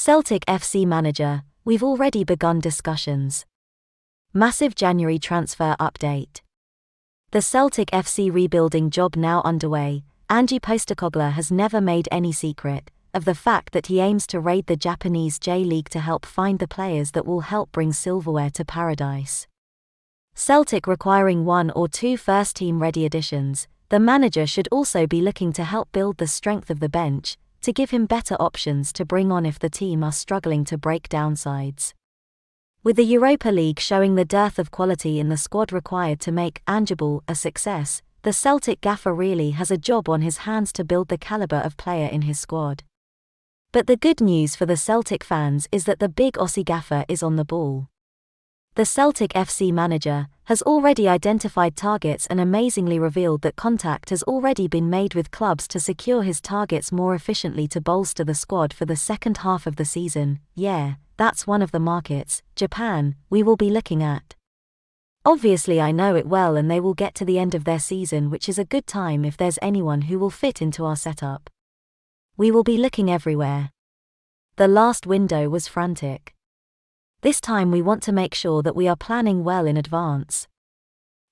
Celtic FC Manager, we've already begun discussions. Massive January transfer update. The Celtic FC rebuilding job now underway. Ange Postecoglou has never made any secret of the fact that he aims to raid the Japanese J-League to help find the players that will help bring silverware to paradise. Celtic requiring 1 or 2 first-team ready additions, the manager should also be looking to help build the strength of the bench, to give him better options to bring on if the team are struggling to break downsides. With the Europa League showing the dearth of quality in the squad required to make Angepostecoglou a success, the Celtic gaffer really has a job on his hands to build the calibre of player in his squad. But the good news for the Celtic fans is that the big Aussie gaffer is on the ball. The Celtic FC manager has already identified targets and amazingly revealed that contact has already been made with clubs to secure his targets more efficiently to bolster the squad for the second half of the season. Yeah, that's one of the markets, Japan, we will be looking at. Obviously I know it well, and they will get to the end of their season, which is a good time if there's anyone who will fit into our setup. We will be looking everywhere. The last window was frantic. This time we want to make sure that we are planning well in advance.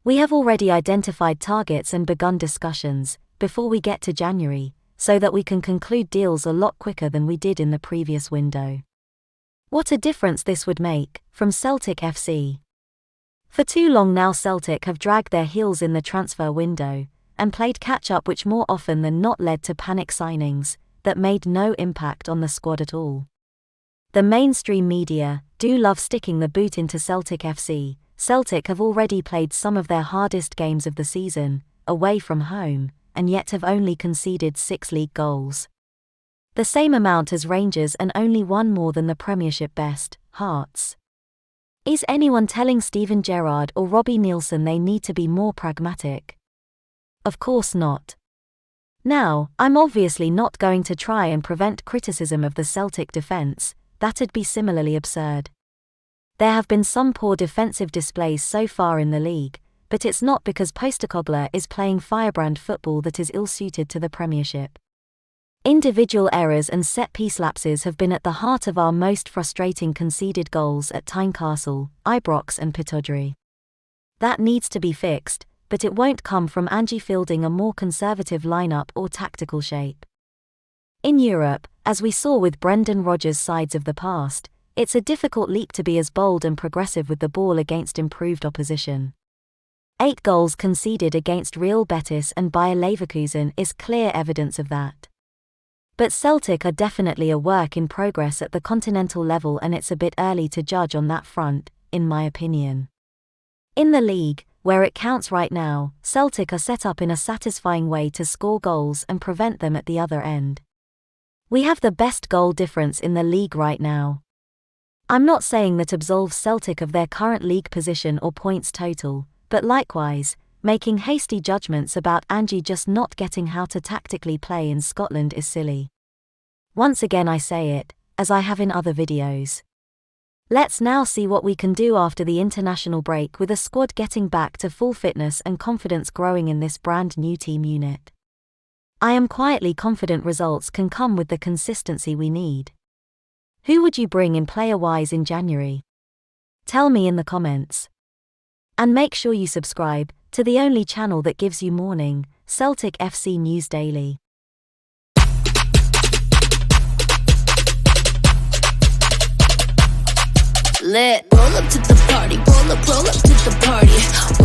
We have already identified targets and begun discussions before we get to January, so that we can conclude deals a lot quicker than we did in the previous window. What a difference this would make, from Celtic FC. For too long now Celtic have dragged their heels in the transfer window, and played catch-up, which more often than not led to panic signings that made no impact on the squad at all. The mainstream media do love sticking the boot into Celtic FC. Celtic have already played some of their hardest games of the season, away from home, and yet have only conceded 6 league goals. The same amount as Rangers and only one more than the Premiership best, Hearts. Is anyone telling Steven Gerrard or Robbie Neilson they need to be more pragmatic? Of course not. Now, I'm obviously not going to try and prevent criticism of the Celtic defence. That'd be similarly absurd. There have been some poor defensive displays so far in the league, but it's not because Postecoglou is playing firebrand football that is ill-suited to the Premiership. Individual errors and set-piece lapses have been at the heart of our most frustrating conceded goals at Tynecastle, Ibrox and Pittodrie. That needs to be fixed, but it won't come from Ange fielding a more conservative lineup or tactical shape. In Europe, as we saw with Brendan Rodgers' sides of the past, it's a difficult leap to be as bold and progressive with the ball against improved opposition. 8 goals conceded against Real Betis and Bayer Leverkusen is clear evidence of that. But Celtic are definitely a work in progress at the continental level, and it's a bit early to judge on that front, in my opinion. In the league, where it counts right now, Celtic are set up in a satisfying way to score goals and prevent them at the other end. We have the best goal difference in the league right now. I'm not saying that absolves Celtic of their current league position or points total, but likewise, making hasty judgments about Ange just not getting how to tactically play in Scotland is silly. Once again I say it, as I have in other videos. Let's now see what we can do after the international break, with a squad getting back to full fitness and confidence growing in this brand new team unit. I am quietly confident results can come with the consistency we need. Who would you bring in player-wise in January? Tell me in the comments. And make sure you subscribe to the only channel that gives you morning Celtic FC news daily. Lit. Roll up to the party, roll up to the party.